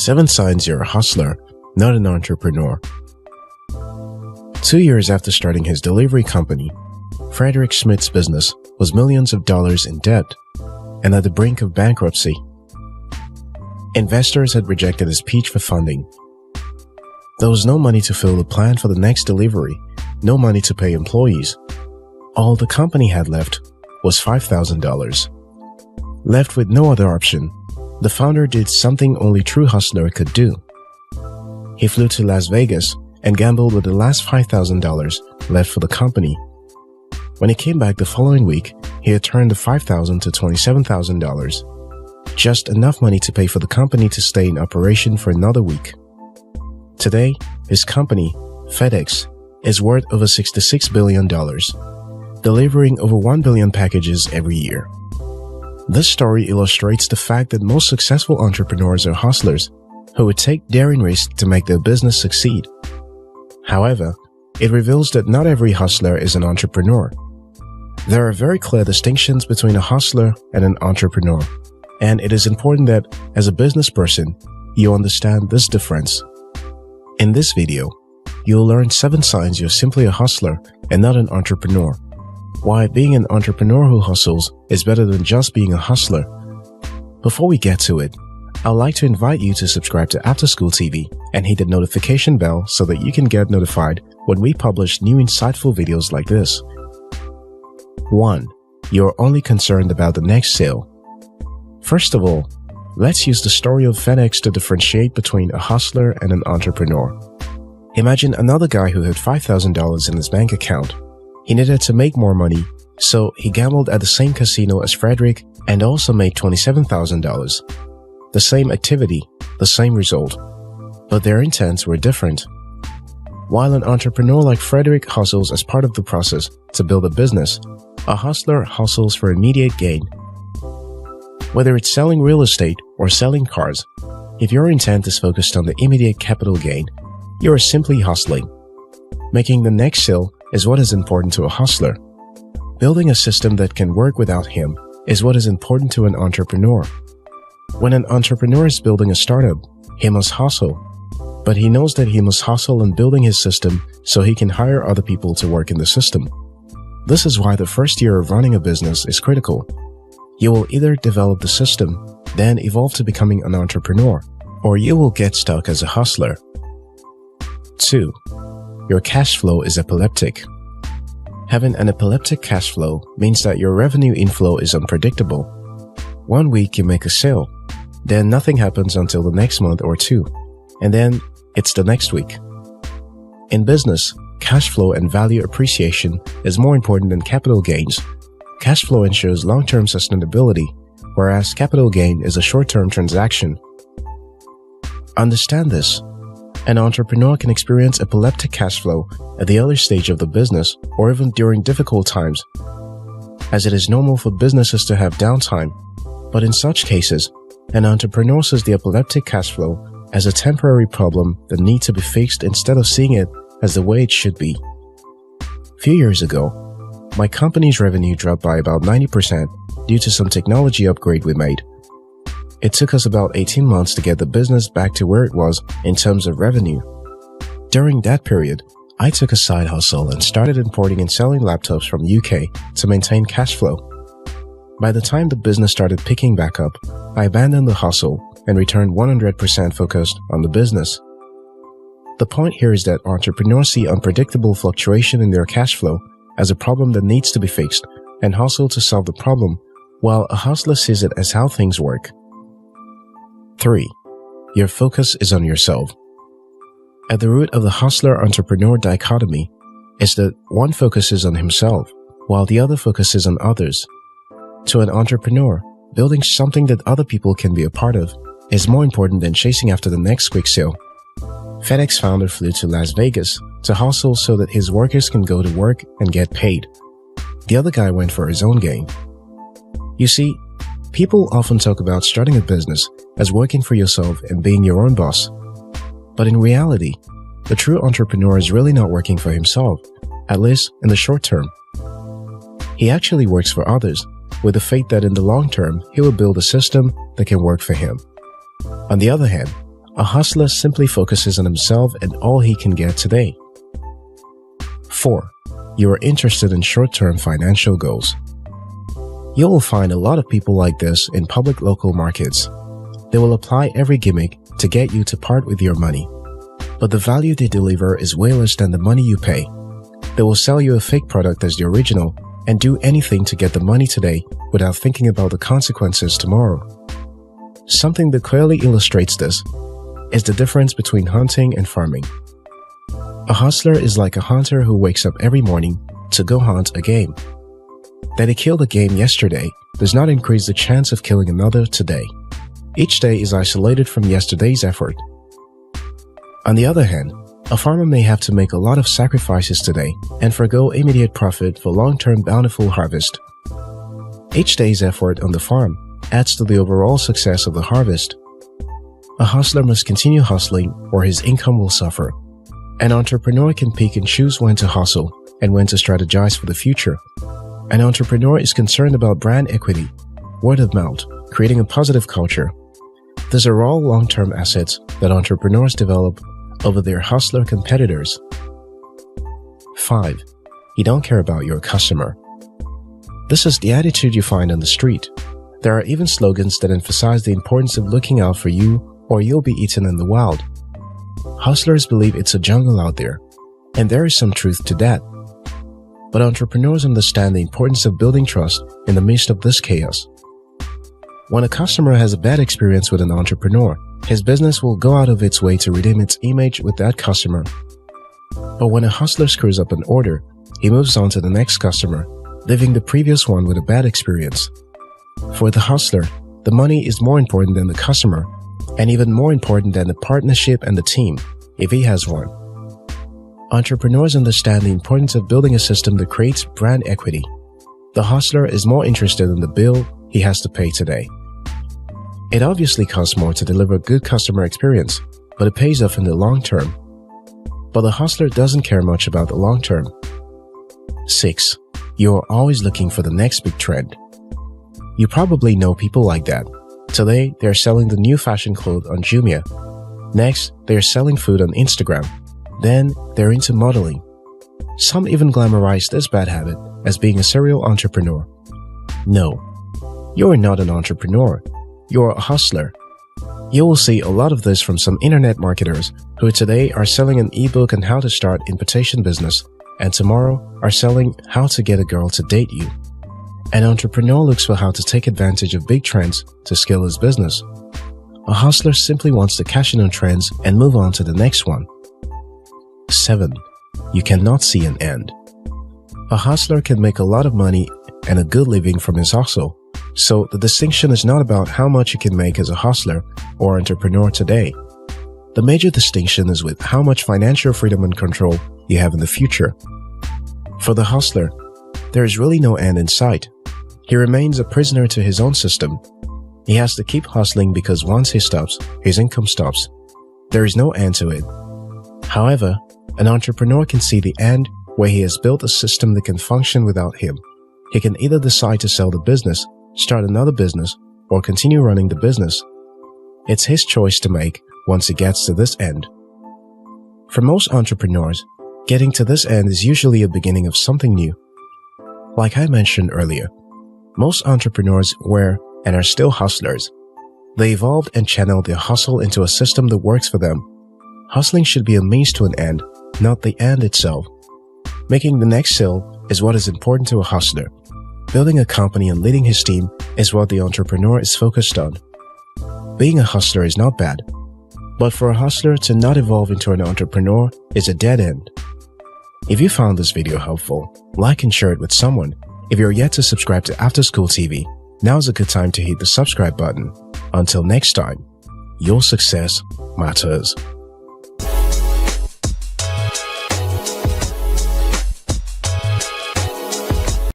7 signs you're a hustler, not an entrepreneur. 2 years after starting his delivery company, Frederick Smith's business was millions of dollars in debt and at the brink of bankruptcy. Investors had rejected his pitch for funding. There was no money to fill the plan for the next delivery, no money to pay employees. All the company had left was $5,000. Left with no other option, the founder did something only true hustler could do. He flew to Las Vegas and gambled with the last $5,000 left for the company. When he came back the following week, he had turned the $5,000 to $27,000, just enough money to pay for the company to stay in operation for another week. Today, his company, Fedex, is worth over $66 billion, delivering over 1 billion packages every year. This story illustrates the fact that most successful entrepreneurs are hustlers who would take daring risks to make their business succeed. However, it reveals that not every hustler is an entrepreneur. There are very clear distinctions between a hustler and an entrepreneur, and it is important that, as a business person, you understand this difference. In this video, you'll learn 7 signs you're simply a hustler and not an entrepreneur. Why being an entrepreneur who hustles is better than just being a hustler. Before we get to it, I'd like to invite you to subscribe to After School TV and hit the notification bell so that you can get notified when we publish new insightful videos like this. 1. You're only concerned about the next sale. First of all, let's use the story of FedEx to differentiate between a hustler and an entrepreneur. Imagine another guy who had $5,000 in his bank account. He needed to make more money, so he gambled at the same casino as Frederick and also made $27,000. The same activity, the same result. But their intents were different. While an entrepreneur like Frederick hustles as part of the process to build a business, a hustler hustles for immediate gain. Whether it's selling real estate or selling cars, if your intent is focused on the immediate capital gain, you are simply hustling. Making the next sale is what is important to a hustler. Building a system that can work without him is what is important to an entrepreneur. When an entrepreneur is building a startup, he must hustle. But he knows that he must hustle in building his system so he can hire other people to work in the system. This is why the first year of running a business is critical. You will either develop the system, then evolve to becoming an entrepreneur, or you will get stuck as a hustler. 2. Your cash flow is epileptic. Having an epileptic cash flow means that your revenue inflow is unpredictable. One week you make a sale, then nothing happens until the next month or 2, and then it's the next week. In business, cash flow and value appreciation is more important than capital gains. Cash flow ensures long-term sustainability, whereas capital gain is a short-term transaction. Understand this. An entrepreneur can experience epileptic cash flow at the early stage of the business or even during difficult times, as it is normal for businesses to have downtime. But in such cases, an entrepreneur sees the epileptic cash flow as a temporary problem that needs to be fixed instead of seeing it as the way it should be. A few years ago, my company's revenue dropped by about 90% due to some technology upgrade we made. It took us about 18 months to get the business back to where it was in terms of revenue. During that period, I took a side hustle and started importing and selling laptops from UK to maintain cash flow. By the time the business started picking back up, I abandoned the hustle and returned 100% focused on the business. The point here is that entrepreneurs see unpredictable fluctuation in their cash flow as a problem that needs to be fixed and hustle to solve the problem, while a hustler sees it as how things work. 3. Your focus is on yourself. At the root of the hustler-entrepreneur dichotomy is that one focuses on himself, while the other focuses on others. To an entrepreneur, building something that other people can be a part of is more important than chasing after the next quick sale. FedEx founder flew to Las Vegas to hustle so that his workers can go to work and get paid. The other guy went for his own gain. You see, people often talk about starting a business as working for yourself and being your own boss. But in reality, the true entrepreneur is really not working for himself, at least in the short term. He actually works for others, with the faith that in the long term, he will build a system that can work for him. On the other hand, A hustler simply focuses on himself and all he can get today. 4. You are interested in short-term financial goals. You will find a lot of people like this in public local markets. They will apply every gimmick to get you to part with your money. But the value they deliver is way less than the money you pay. They will sell you a fake product as the original and do anything to get the money today without thinking about the consequences tomorrow. Something that clearly illustrates this is the difference between hunting and farming. A hustler is like a hunter who wakes up every morning to go hunt a game. That he killed a game yesterday does not increase the chance of killing another today. Each day is isolated from yesterday's effort. On the other hand, a farmer may have to make a lot of sacrifices today and forgo immediate profit for long-term bountiful harvest. Each day's effort on the farm adds to the overall success of the harvest. A hustler must continue hustling or his income will suffer. An entrepreneur can pick and choose when to hustle and when to strategize for the future. An entrepreneur is concerned about brand equity, word of mouth, creating a positive culture. These are all long-term assets that entrepreneurs develop over their hustler competitors. 5. You don't care about your customer. This is the attitude you find on the street. There are even slogans that emphasize the importance of looking out for you or you'll be eaten in the wild. Hustlers believe it's a jungle out there, and there is some truth to that. But entrepreneurs understand the importance of building trust in the midst of this chaos. When a customer has a bad experience with an entrepreneur, his business will go out of its way to redeem its image with that customer. But when a hustler screws up an order, he moves on to the next customer, leaving the previous one with a bad experience. For the hustler, the money is more important than the customer, and even more important than the partnership and the team, if he has one. Entrepreneurs understand the importance of building a system that creates brand equity. The hustler is more interested in the bill he has to pay today. It obviously costs more to deliver a good customer experience, but it pays off in the long term. But the hustler doesn't care much about the long term. 6. You are always looking for the next big trend. You probably know people like that. Today, they are selling the new fashion clothes on Jumia. Next, they are selling food on Instagram. Then, they're into modeling. Some even glamorize this bad habit as being a serial entrepreneur. No, you are not an entrepreneur. You are a hustler. You will see a lot of this from some internet marketers who today are selling an ebook on how to start invitation business and tomorrow are selling how to get a girl to date you. An entrepreneur looks for how to take advantage of big trends to scale his business. A hustler simply wants to cash in on trends and move on to the next one. 7. You cannot see an end. A hustler can make a lot of money and a good living from his hustle. So the distinction is not about how much you can make as a hustler or entrepreneur today. The major distinction is with how much financial freedom and control you have in the future. For the hustler, there is really no end in sight. He remains a prisoner to his own system. He has to keep hustling because once he stops, his income stops. There is no end to it. However, an entrepreneur can see the end where he has built a system that can function without him. He can either decide to sell the business, start another business, or continue running the business. It's his choice to make once he gets to this end. For most entrepreneurs, getting to this end is usually a beginning of something new. Like I mentioned earlier, most entrepreneurs were and are still hustlers. They evolved and channeled their hustle into a system that works for them. Hustling should be a means to an end, not the end itself. Making the next sale is what is important to a hustler. Building a company and leading his team is what the entrepreneur is focused on. Being a hustler is not bad, but for a hustler to not evolve into an entrepreneur is a dead end. If you found this video helpful, like and share it with someone. If you're yet to subscribe to After School TV, now's a good time to hit the subscribe button. Until next time, your success matters.